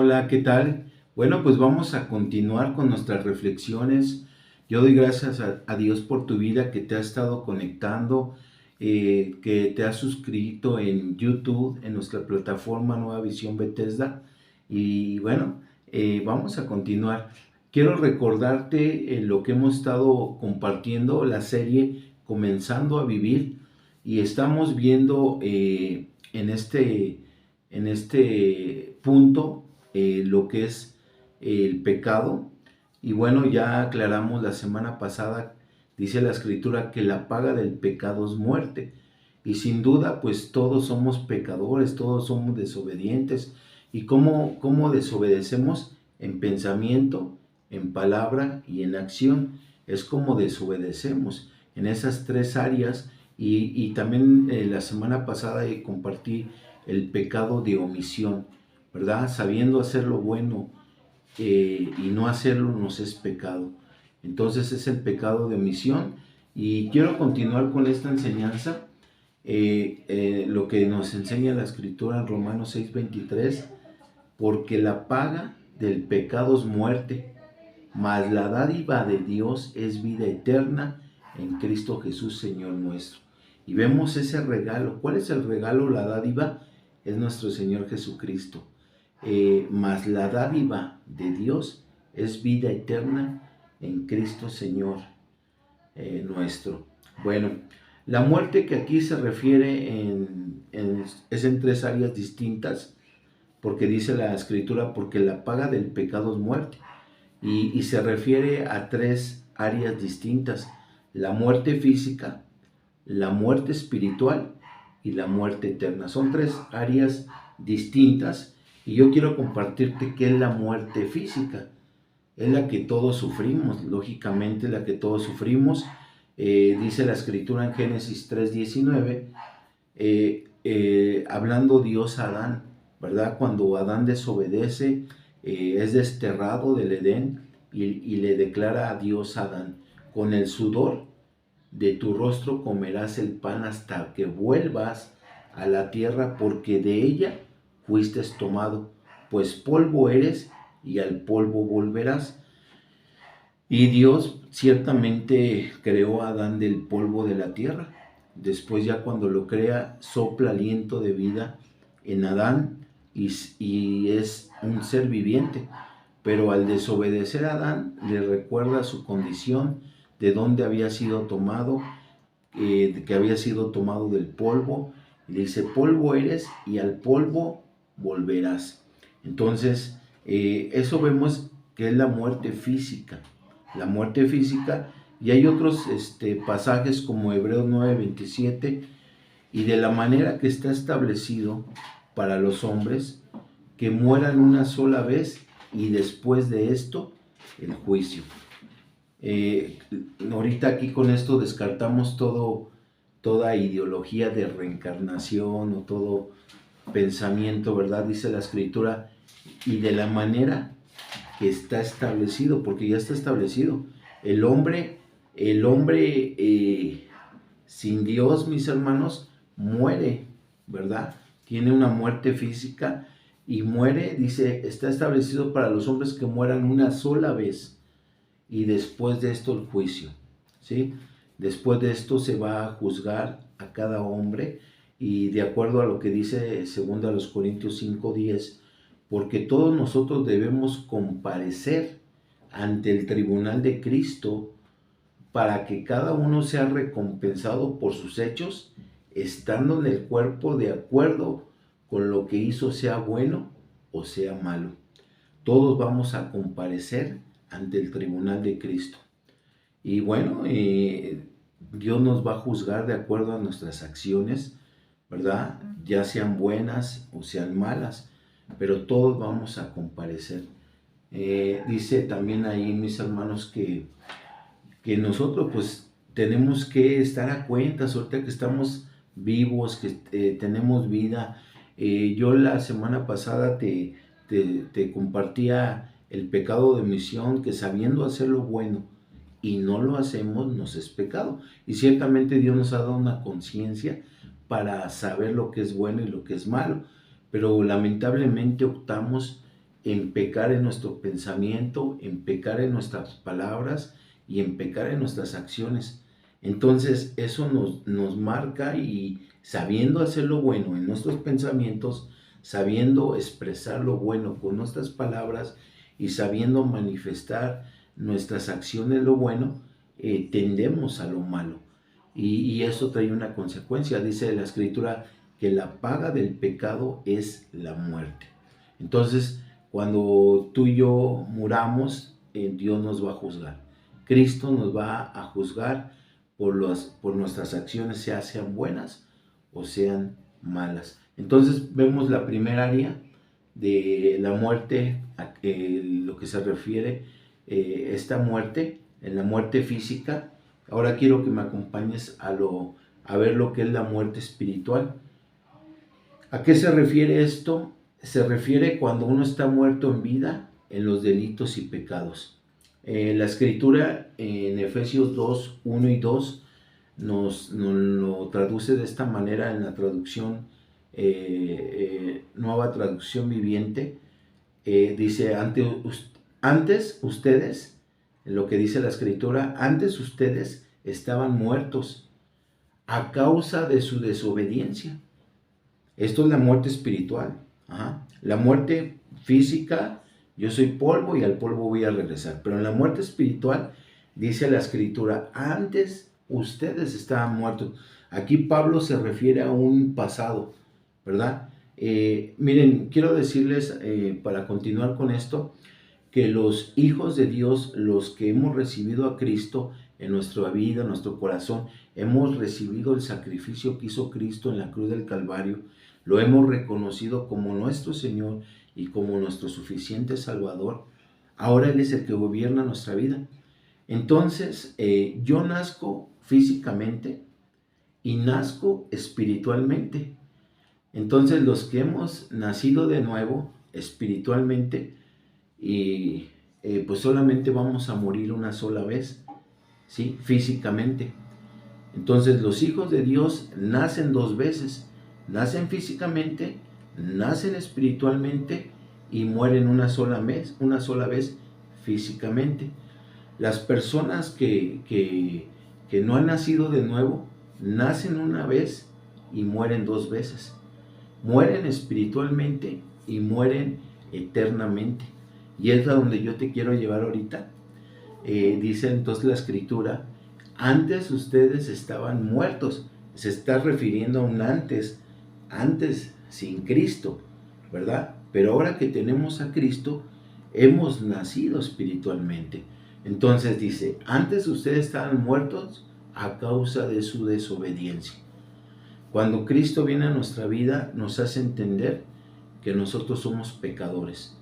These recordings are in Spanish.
Hola, ¿qué tal? Bueno, pues vamos a continuar con nuestras reflexiones. Yo doy gracias a Dios por tu vida que te ha estado conectando, que te has suscrito en YouTube, en nuestra plataforma Nueva Visión Bethesda. Y bueno, vamos a continuar. Quiero recordarte lo que hemos estado compartiendo, la serie Comenzando a Vivir. Y estamos viendo en este punto lo que es el pecado. Y bueno, ya aclaramos la semana pasada, dice la escritura que la paga del pecado es muerte. Y sin duda, pues todos somos pecadores, todos somos desobedientes. ¿Y cómo desobedecemos? En pensamiento, en palabra y en acción. Es como desobedecemos en esas tres áreas. Y también la semana pasada compartí el pecado de omisión, ¿verdad? Sabiendo hacer lo bueno y no hacerlo nos es pecado. Entonces es el pecado de omisión. Y quiero continuar con esta enseñanza, lo que nos enseña la escritura en Romanos 6:23, porque la paga del pecado es muerte, mas la dádiva de Dios es vida eterna en Cristo Jesús, Señor nuestro. Y vemos ese regalo. ¿Cuál es el regalo? La dádiva es nuestro Señor Jesucristo. Mas la dádiva de Dios es vida eterna en Cristo Señor nuestro. Bueno, la muerte que aquí se refiere es en tres áreas distintas, porque dice la escritura, porque la paga del pecado es muerte. Y se refiere a tres áreas distintas: la muerte física, la muerte espiritual y la muerte eterna. Son tres áreas distintas y yo quiero compartirte qué es la muerte física. Es la que todos sufrimos, lógicamente la que todos sufrimos. Dice la escritura en Génesis 3:19, hablando Dios a Adán, ¿verdad? Cuando Adán desobedece, es desterrado del Edén y le declara a Dios a Adán: con el sudor de tu rostro comerás el pan hasta que vuelvas a la tierra, porque de ella fuiste tomado, pues polvo eres y al polvo volverás. Y Dios ciertamente creó a Adán del polvo de la tierra. Después, ya cuando lo crea, sopla aliento de vida en Adán y es un ser viviente. Pero al desobedecer a Adán, le recuerda su condición, de dónde había sido tomado, que había sido tomado del polvo. Y le dice: polvo eres y al polvo volverás. Entonces, eso vemos que es la muerte física. La muerte física. Y hay otros pasajes como Hebreos 9:27, y de la manera que está establecido para los hombres, que mueran una sola vez y después de esto el juicio. Ahorita aquí con esto descartamos toda ideología de reencarnación o todo pensamiento, ¿verdad? Dice la escritura, y de la manera que está establecido, porque ya está establecido. El hombre sin Dios, mis hermanos, muere, ¿verdad? Tiene una muerte física y muere. Dice, está establecido para los hombres que mueran una sola vez y después de esto el juicio, ¿sí? Después de esto se va a juzgar a cada hombre, y de acuerdo a lo que dice 2 Corintios 5:10, porque todos nosotros debemos comparecer ante el tribunal de Cristo, para que cada uno sea recompensado por sus hechos, estando en el cuerpo de acuerdo con lo que hizo, sea bueno o sea malo. Todos vamos a comparecer ante el tribunal de Cristo. Y bueno, Dios nos va a juzgar de acuerdo a nuestras acciones, ¿verdad? Ya sean buenas o sean malas, pero todos vamos a comparecer. Dice también ahí, mis hermanos, que nosotros pues tenemos que estar a cuentas ahorita que estamos vivos, que tenemos vida. Yo la semana pasada te compartía el pecado de omisión, que sabiendo hacer lo bueno y no lo hacemos, nos es pecado. Y ciertamente Dios nos ha dado una conciencia para saber lo que es bueno y lo que es malo, pero lamentablemente optamos en pecar en nuestro pensamiento, en pecar en nuestras palabras y en pecar en nuestras acciones. Entonces eso nos marca, y sabiendo hacer lo bueno en nuestros pensamientos, sabiendo expresar lo bueno con nuestras palabras y sabiendo manifestar nuestras acciones lo bueno, tendemos a lo malo. Y eso trae una consecuencia. Dice la Escritura que la paga del pecado es la muerte. Entonces, cuando tú y yo muramos, Dios nos va a juzgar. Cristo nos va a juzgar por nuestras acciones, sean buenas o sean malas. Entonces vemos la primera área de la muerte, lo que se refiere esta muerte, en la muerte física. Ahora quiero que me acompañes a ver lo que es la muerte espiritual. ¿A qué se refiere esto? Se refiere cuando uno está muerto en vida en los delitos y pecados. La Escritura en Efesios 2, 1 y 2 nos lo traduce de esta manera en la traducción, nueva traducción viviente. Dice, antes ustedes, lo que dice la Escritura, antes ustedes estaban muertos a causa de su desobediencia. Esto es la muerte espiritual. La muerte física, yo soy polvo y al polvo voy a regresar. Pero en la muerte espiritual, dice la Escritura, antes ustedes estaban muertos. Aquí Pablo se refiere a un pasado, ¿verdad? Miren, quiero decirles, para continuar con esto, que los hijos de Dios, los que hemos recibido a Cristo en nuestra vida, en nuestro corazón, hemos recibido el sacrificio que hizo Cristo en la cruz del Calvario, lo hemos reconocido como nuestro Señor y como nuestro suficiente Salvador. Ahora Él es el que gobierna nuestra vida. Entonces, yo nazco físicamente y nazco espiritualmente. Entonces, los que hemos nacido de nuevo espiritualmente, y pues solamente vamos a morir una sola vez, ¿sí? Físicamente. Entonces, los hijos de Dios nacen dos veces. Nacen físicamente, nacen espiritualmente y mueren una sola vez físicamente. Las personas que no han nacido de nuevo, nacen una vez y mueren dos veces. Mueren espiritualmente y mueren eternamente. Y es a donde yo te quiero llevar ahorita. Dice entonces la Escritura, antes ustedes estaban muertos. Se está refiriendo a un antes sin Cristo, ¿verdad? Pero ahora que tenemos a Cristo, hemos nacido espiritualmente. Entonces dice, antes ustedes estaban muertos a causa de su desobediencia. Cuando Cristo viene a nuestra vida, nos hace entender que nosotros somos pecadores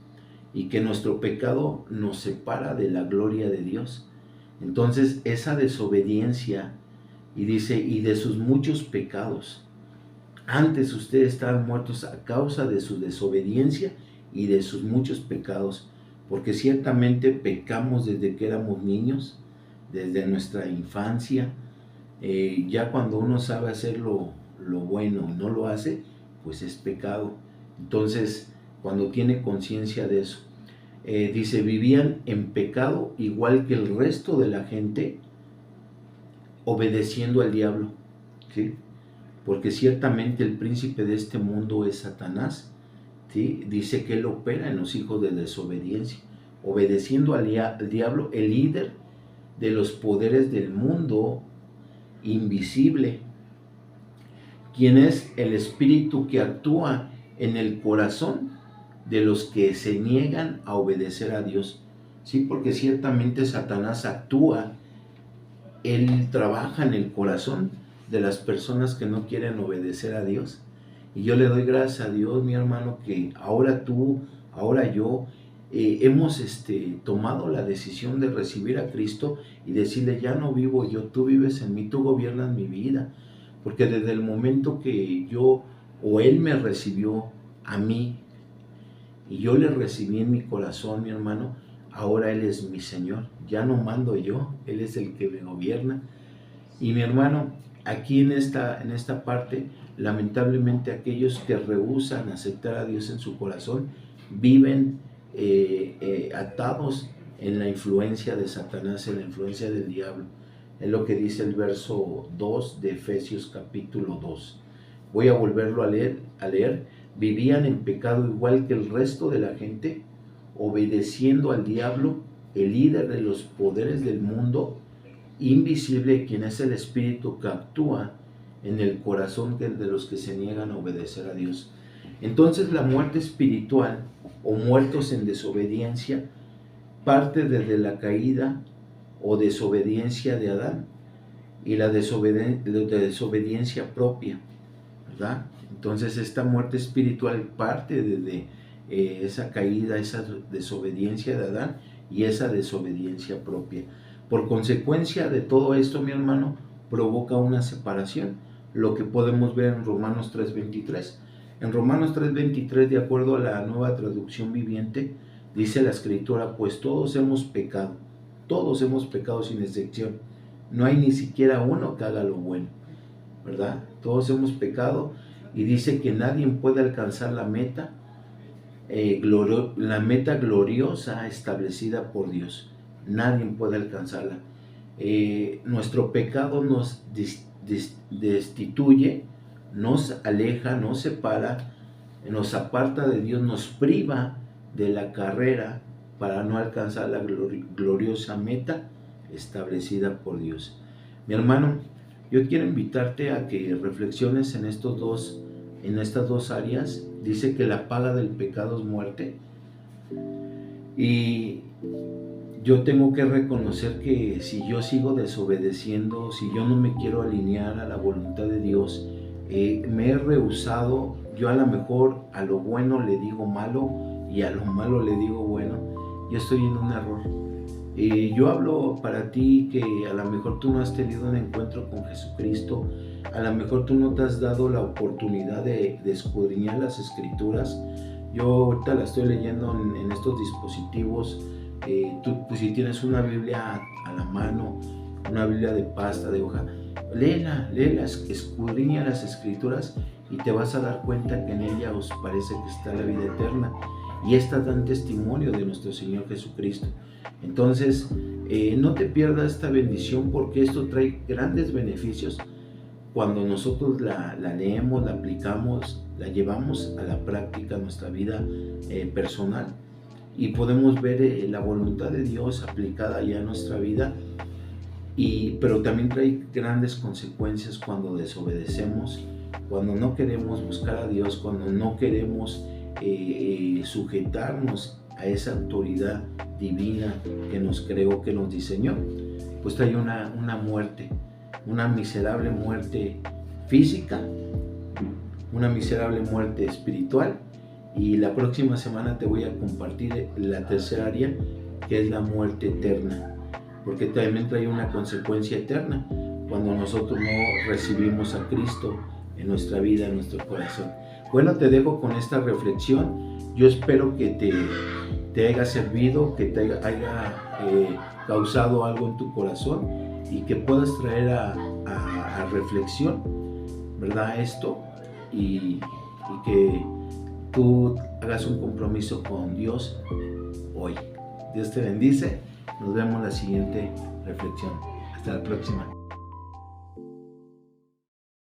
y que nuestro pecado nos separa de la gloria de Dios. Entonces esa desobediencia, y dice, y de sus muchos pecados. Antes ustedes estaban muertos a causa de su desobediencia y de sus muchos pecados, porque ciertamente pecamos desde que éramos niños, desde nuestra infancia. Ya cuando uno sabe hacer lo bueno y no lo hace, pues es pecado. Entonces, cuando tiene conciencia de eso, dice, vivían en pecado igual que el resto de la gente, obedeciendo al diablo, ¿sí? Porque ciertamente el príncipe de este mundo es Satanás, ¿sí? Dice que él opera en los hijos de desobediencia, obedeciendo al diablo, el líder de los poderes del mundo invisible, quien es el espíritu que actúa en el corazón de los que se niegan a obedecer a Dios, ¿sí? Porque ciertamente Satanás actúa, él trabaja en el corazón de las personas que no quieren obedecer a Dios. Y yo le doy gracias a Dios, mi hermano, que ahora tú, ahora yo, hemos tomado la decisión de recibir a Cristo y decirle, ya no vivo yo, tú vives en mí, tú gobiernas mi vida. Porque desde el momento que yo o Él me recibió a mí y yo le recibí en mi corazón, mi hermano, ahora Él es mi Señor. Ya no mando yo, Él es el que me gobierna. Y mi hermano, aquí en esta parte, lamentablemente aquellos que rehúsan aceptar a Dios en su corazón, viven atados en la influencia de Satanás, en la influencia del diablo. Es lo que dice el verso 2 de Efesios capítulo 2. Voy a volverlo a leer. Vivían en pecado igual que el resto de la gente, obedeciendo al diablo, el líder de los poderes del mundo invisible, quien es el espíritu que actúa en el corazón de los que se niegan a obedecer a Dios. Entonces la muerte espiritual o muertos en desobediencia parte desde la caída o desobediencia de Adán y la desobediencia propia, ¿verdad? Entonces esta muerte espiritual parte desde esa caída, esa desobediencia de Adán y esa desobediencia propia. Por consecuencia de todo esto, mi hermano, provoca una separación, lo que podemos ver en Romanos 3:23. En Romanos 3:23, de acuerdo a la Nueva Traducción Viviente, dice la Escritura: pues todos hemos pecado sin excepción. No hay ni siquiera uno que haga lo bueno, ¿verdad? Todos hemos pecado, y dice que nadie puede alcanzar la meta gloriosa establecida por Dios. Nadie puede alcanzarla. Nuestro pecado nos destituye, nos aleja, nos separa, nos aparta de Dios, nos priva de la carrera para no alcanzar la gloriosa meta establecida por Dios. Mi hermano, yo quiero invitarte a que reflexiones en estas dos áreas. Dice que la paga del pecado es muerte, y yo tengo que reconocer que si yo sigo desobedeciendo, si yo no me quiero alinear a la voluntad de Dios, me he rehusado. Yo a lo mejor a lo bueno le digo malo y a lo malo le digo bueno. Yo estoy en un error. Yo hablo para ti que a lo mejor tú no has tenido un encuentro con Jesucristo, a lo mejor tú no te has dado la oportunidad de escudriñar las Escrituras. Yo ahorita la estoy leyendo en estos dispositivos. Tú, pues, si tienes una Biblia a la mano, una Biblia de pasta, de hoja, léela, escudriña las Escrituras, y te vas a dar cuenta que en ella os parece que está la vida eterna, y estas dan testimonio de nuestro Señor Jesucristo. Entonces, no te pierdas esta bendición, porque esto trae grandes beneficios cuando nosotros la leemos, la aplicamos, la llevamos a la práctica en nuestra vida personal, y podemos ver la voluntad de Dios aplicada ya en nuestra vida. Pero también trae grandes consecuencias cuando desobedecemos, cuando no queremos buscar a Dios, cuando no queremos sujetarnos a esa autoridad divina que nos creó, que nos diseñó. Pues trae una muerte, una miserable muerte física, una miserable muerte espiritual, y la próxima semana te voy a compartir la tercera área, que es la muerte eterna, porque también trae una consecuencia eterna cuando nosotros no recibimos a Cristo en nuestra vida, en nuestro corazón. Bueno, te dejo con esta reflexión. Yo espero que te haya servido, que te haya causado algo en tu corazón, y que puedas traer a reflexión, ¿verdad?, esto, y que tú hagas un compromiso con Dios hoy. Dios te bendice. Nos vemos en la siguiente reflexión. Hasta la próxima.